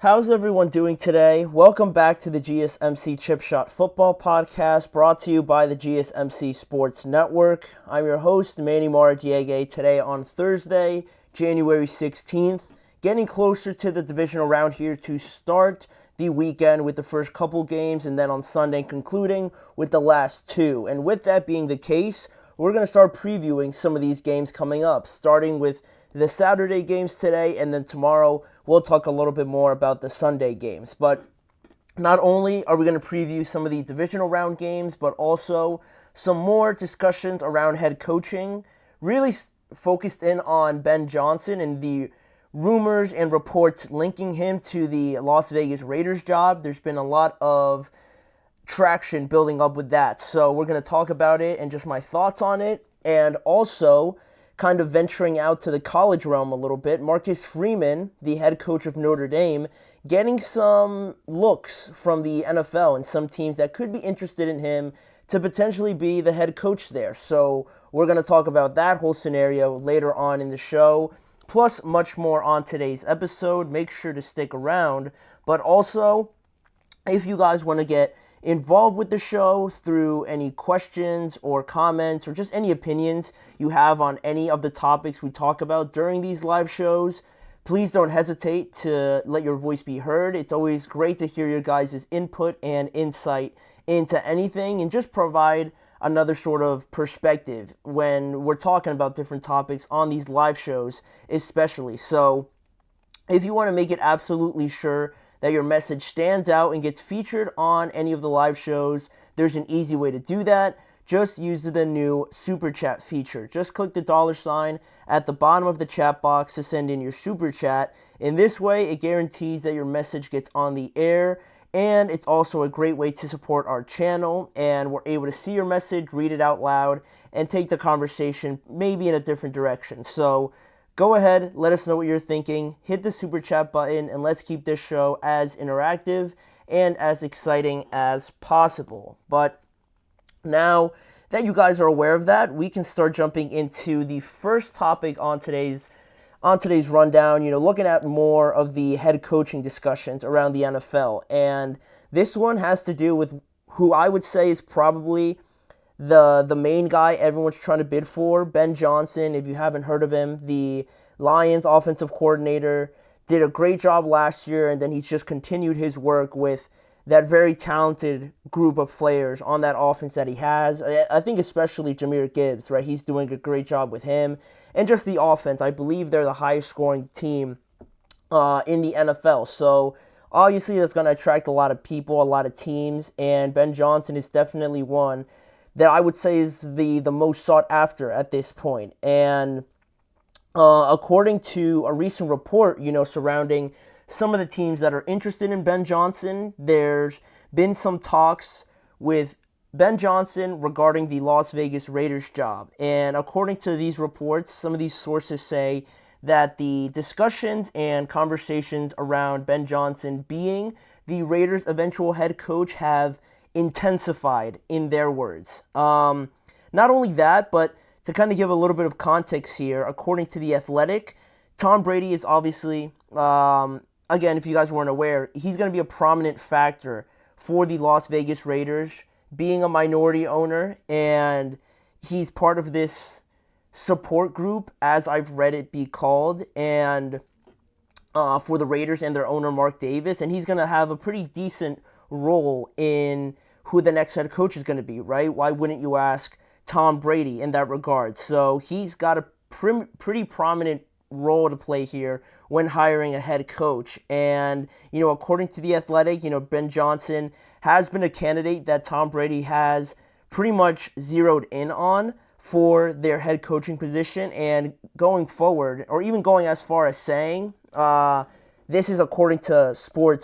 How's everyone doing today? Welcome back to the GSMC Chip Shot Football Podcast, brought to you by the GSMC Sports Network. I'm your host, Manny Maradiege, today on Thursday, January 16th, getting closer to the divisional round here to start the weekend with the first couple games, and then on Sunday concluding with the last two. And with that being the case, we're going to start previewing some of these games coming up, starting with the Saturday games today, and then tomorrow we'll talk a little bit more about the Sunday games. But not only are we going to preview some of the divisional round games, but also some more discussions around head coaching, really focused in on Ben Johnson and the rumors and reports linking him to the Las Vegas Raiders job. There's been a lot of traction building up with that. So we're going to talk about it and just my thoughts on it, and also kind of venturing out to the college realm a little bit. Marcus Freeman, the head coach of Notre Dame, getting some looks from the NFL and some teams that could be interested in him to potentially be the head coach there. So we're going to talk about that whole scenario later on in the show, plus much more on today's episode. Make sure to stick around. But also, if you guys want to get involved with the show through any questions or comments or just any opinions you have on any of the topics we talk about during these live shows, please don't hesitate to let your voice be heard. It's always great to hear your guys' input and insight into anything, and just provide another sort of perspective when we're talking about different topics on these live shows especially. So if you want to make it absolutely sure that your message stands out and gets featured on any of the live shows, there's an easy way to do that. Just use the new Super Chat feature. Just click the $ at the bottom of the chat box to send in your Super Chat. In this way, it guarantees that your message gets on the air, and it's also a great way to support our channel, and we're able to see your message, read it out loud, and take the conversation maybe in a different direction. So go ahead, let us know what you're thinking, hit the Super Chat button, and let's keep this show as interactive and as exciting as possible. But now that you guys are aware of that, we can start jumping into the first topic on today's rundown, looking at more of the head coaching discussions around the NFL. And this one has to do with who I would say is probably the main guy everyone's trying to bid for, Ben Johnson. If you haven't heard of him, the Lions offensive coordinator, did a great job last year, and then he's just continued his work with that very talented group of players on that offense that he has. I think especially Jahmyr Gibbs, right? He's doing a great job with him. And just the offense, I believe they're the highest scoring team in the NFL. So obviously that's going to attract a lot of people, a lot of teams, and Ben Johnson is definitely one that I would say is the most sought after at this point. And according to a recent report, surrounding some of the teams that are interested in Ben Johnson, there's been some talks with Ben Johnson regarding the Las Vegas Raiders job. And according to these reports, some of these sources say that the discussions and conversations around Ben Johnson being the Raiders' eventual head coach have intensified, in their words. Not only that, but to kind of give a little bit of context here, according to The Athletic, Tom Brady is obviously, again, if you guys weren't aware, he's going to be a prominent factor for the Las Vegas Raiders, being a minority owner, and he's part of this support group, as I've read it be called, and for the Raiders and their owner, Mark Davis, and he's going to have a pretty decent role in who the next head coach is going to be, right? Why wouldn't you ask Tom Brady in that regard? So he's got a pretty prominent role to play here when hiring a head coach. And, according to The Athletic, Ben Johnson has been a candidate that Tom Brady has pretty much zeroed in on for their head coaching position. And going forward, or even going as far as saying, this is according to Super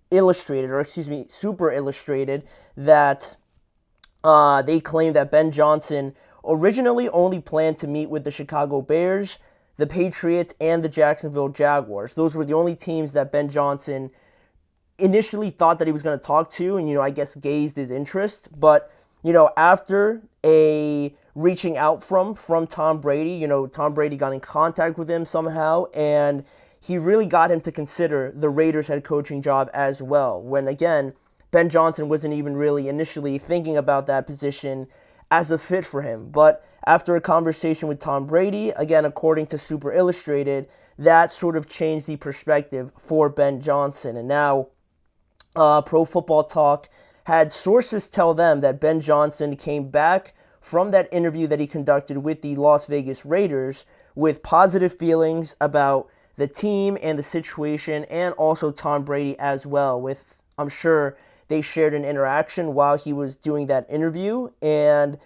Illustrated, that they claim that Ben Johnson originally only planned to meet with the Chicago Bears, the Patriots, and the Jacksonville Jaguars. Those were the only teams that Ben Johnson initially thought that he was going to talk to, and, I guess gauged his interest. But, after a reaching out from Tom Brady, Tom Brady got in contact with him somehow, and he really got him to consider the Raiders head coaching job as well, when again, Ben Johnson wasn't even really initially thinking about that position as a fit for him. But after a conversation with Tom Brady, again, according to Super Illustrated, that sort of changed the perspective for Ben Johnson. And now Pro Football Talk had sources tell them that Ben Johnson came back from that interview that he conducted with the Las Vegas Raiders with positive feelings about the team and the situation, and also Tom Brady as well. With, I'm sure they shared an interaction while he was doing that interview, and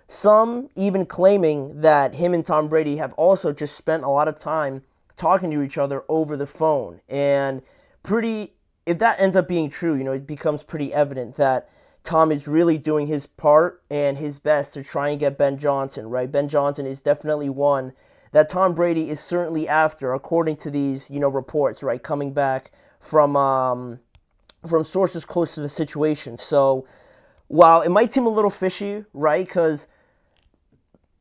some even claiming that him and Tom Brady have also just spent a lot of time talking to each other over the phone. And if that ends up being true, it becomes pretty evident that Tom is really doing his part and his best to try and get Ben Johnson, right? Ben Johnson is definitely one that Tom Brady is certainly after, according to these, reports, right, coming back from sources close to the situation. So while it might seem a little fishy, right, because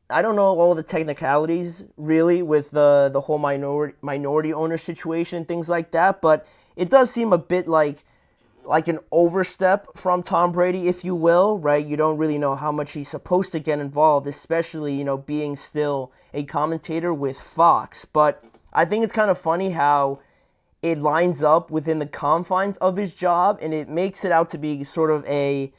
I don't know all the technicalities really with the whole minority owner situation, things like that, but it does seem a bit like an overstep from Tom Brady, if you will, right? You don't really know how much he's supposed to get involved, especially, being still a commentator with Fox. But I think it's kind of funny how it lines up within the confines of his job, and it makes it out to be sort of a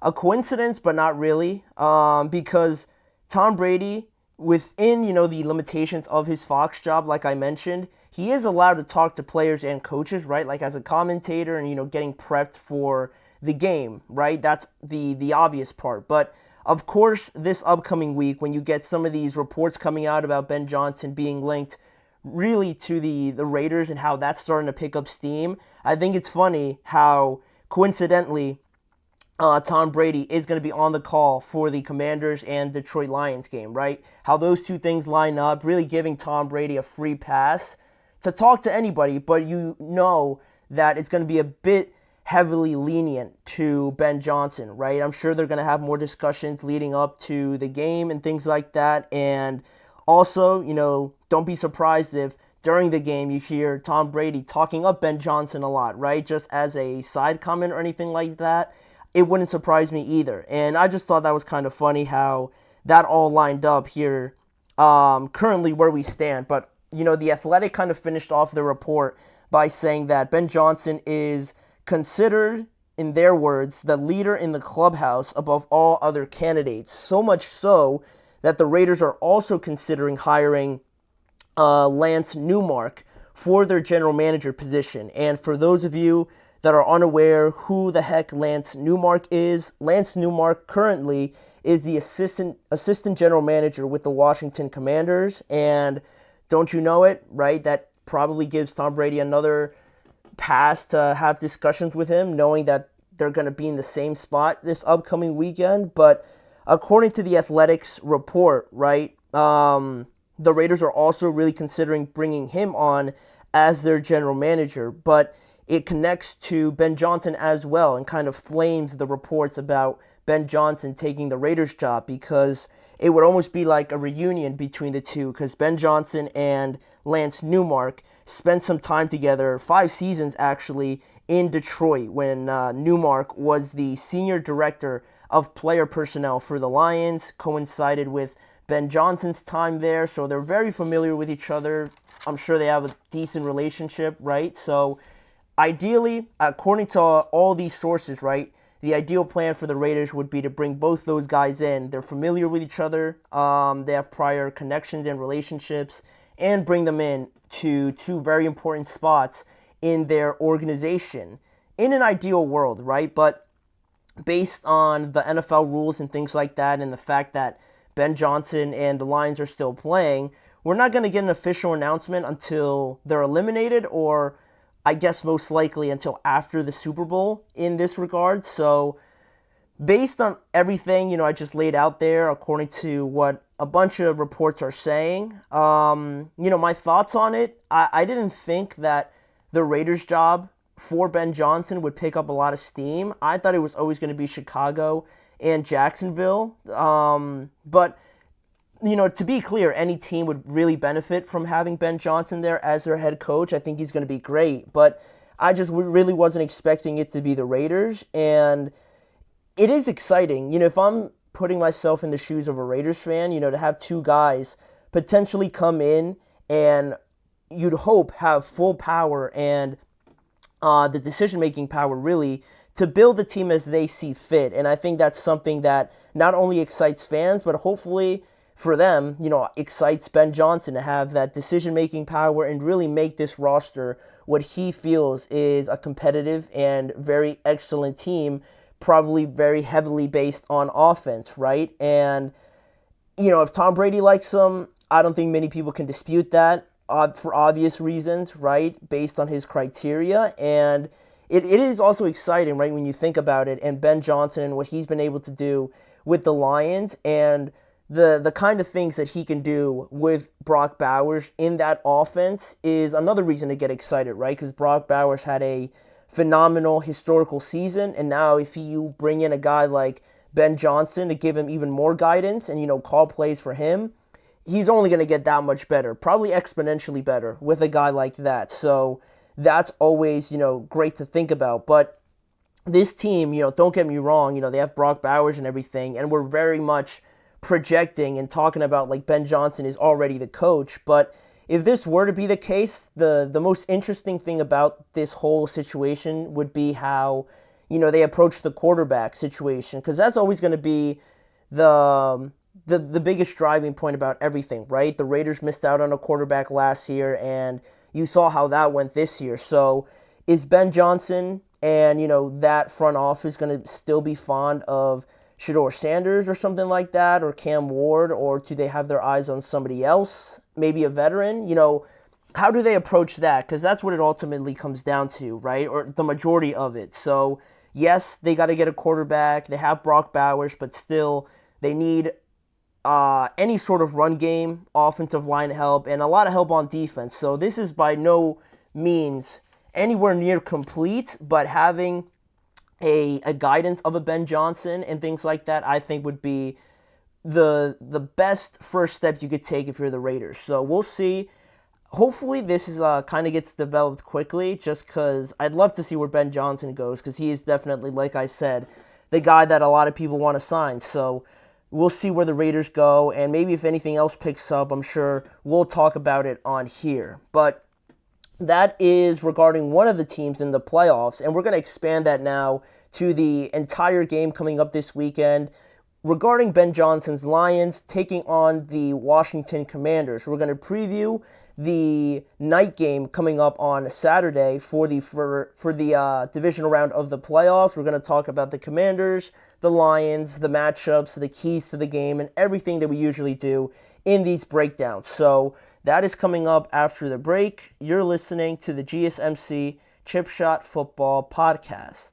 coincidence, but not really, because Tom Brady, within, the limitations of his Fox job, like I mentioned, he is allowed to talk to players and coaches, right? Like as a commentator and, getting prepped for the game, right? That's the obvious part. But of course, this upcoming week, when you get some of these reports coming out about Ben Johnson being linked really to the Raiders and how that's starting to pick up steam, I think it's funny how coincidentally Tom Brady is going to be on the call for the Commanders and Detroit Lions game, right? How those two things line up, really giving Tom Brady a free pass to talk to anybody, but you know that it's going to be a bit heavily lenient to Ben Johnson, right? I'm sure they're going to have more discussions leading up to the game and things like that. And also, don't be surprised if during the game you hear Tom Brady talking up Ben Johnson a lot, right? Just as a side comment or anything like that. It wouldn't surprise me either. And I just thought that was kind of funny how that all lined up here currently where we stand. But The Athletic kind of finished off the report by saying that Ben Johnson is considered, in their words, the leader in the clubhouse above all other candidates. So much so that the Raiders are also considering hiring Lance Newmark for their general manager position. And for those of you that are unaware who the heck Lance Newmark is, Lance Newmark currently is the assistant general manager with the Washington Commanders. And don't you know it, right? That probably gives Tom Brady another pass to have discussions with him, knowing that they're going to be in the same spot this upcoming weekend. But according to the Athletics report, right, the Raiders are also really considering bringing him on as their general manager. But it connects to Ben Johnson as well and kind of flames the reports about Ben Johnson taking the Raiders job, because it would almost be like a reunion between the two, because Ben Johnson and Lance Newmark spent some time together, 5 seasons actually, in Detroit when Newmark was the senior director of player personnel for the Lions, coincided with Ben Johnson's time there, so they're very familiar with each other. I'm sure they have a decent relationship, right? So ideally, according to all these sources, right, the ideal plan for the Raiders would be to bring both those guys in. They're familiar with each other. They have prior connections and relationships, and bring them in to 2 very important spots in their organization. In an ideal world, right? But based on the NFL rules and things like that, and the fact that Ben Johnson and the Lions are still playing, we're not going to get an official announcement until they're eliminated, or I guess most likely until after the Super Bowl in this regard. So based on everything, I just laid out there, according to what a bunch of reports are saying, my thoughts on it, I didn't think that the Raiders job for Ben Johnson would pick up a lot of steam. I thought it was always going to be Chicago and Jacksonville. But to be clear, any team would really benefit from having Ben Johnson there as their head coach. I think he's going to be great, but I just really wasn't expecting it to be the Raiders, and it is exciting. If I'm putting myself in the shoes of a Raiders fan, to have two guys potentially come in and you'd hope have full power and the decision-making power, really, to build the team as they see fit. And I think that's something that not only excites fans, but hopefully for them, excites Ben Johnson to have that decision-making power and really make this roster what he feels is a competitive and very excellent team, probably very heavily based on offense, right? And, if Tom Brady likes him, I don't think many people can dispute that for obvious reasons, right? Based on his criteria. And it is also exciting, right, when you think about it, and Ben Johnson and what he's been able to do with the Lions and the kind of things that he can do with Brock Bowers in that offense is another reason to get excited, right? Because Brock Bowers had a phenomenal historical season, and now if you bring in a guy like Ben Johnson to give him even more guidance and, call plays for him, he's only going to get that much better, probably exponentially better with a guy like that. So that's always, great to think about. But this team, don't get me wrong, they have Brock Bowers and everything, and we're very much projecting and talking about like Ben Johnson is already the coach. But if this were to be the case, the most interesting thing about this whole situation would be how, they approach the quarterback situation, because that's always going to be the biggest driving point about everything, right? The Raiders missed out on a quarterback last year, and you saw how that went this year. So is Ben Johnson and, that front office going to still be fond of Shedeur Sanders or something like that, or Cam Ward, or do they have their eyes on somebody else, maybe a veteran? How do they approach that? Because that's what it ultimately comes down to, right? Or the majority of it. So, yes, they got to get a quarterback. They have Brock Bowers, but still they need any sort of run game, offensive line help, and a lot of help on defense. So this is by no means anywhere near complete, but having a guidance of a Ben Johnson and things like that, I think would be the best first step you could take if you're the Raiders. So we'll see. Hopefully this is kind of gets developed quickly, just because I'd love to see where Ben Johnson goes, because he is definitely, like I said, the guy that a lot of people want to sign. So we'll see where the Raiders go, and maybe if anything else picks up, I'm sure we'll talk about it on here. But that is regarding one of the teams in the playoffs, and we're going to expand that now to the entire game coming up this weekend regarding Ben Johnson's Lions taking on the Washington Commanders. We're going to preview the night game coming up on Saturday for the divisional round of the playoffs. We're going to talk about the Commanders, the Lions, the matchups, the keys to the game, and everything that we usually do in these breakdowns. So that is coming up after the break. You're listening to the GSMC Chip Shot Football Podcast.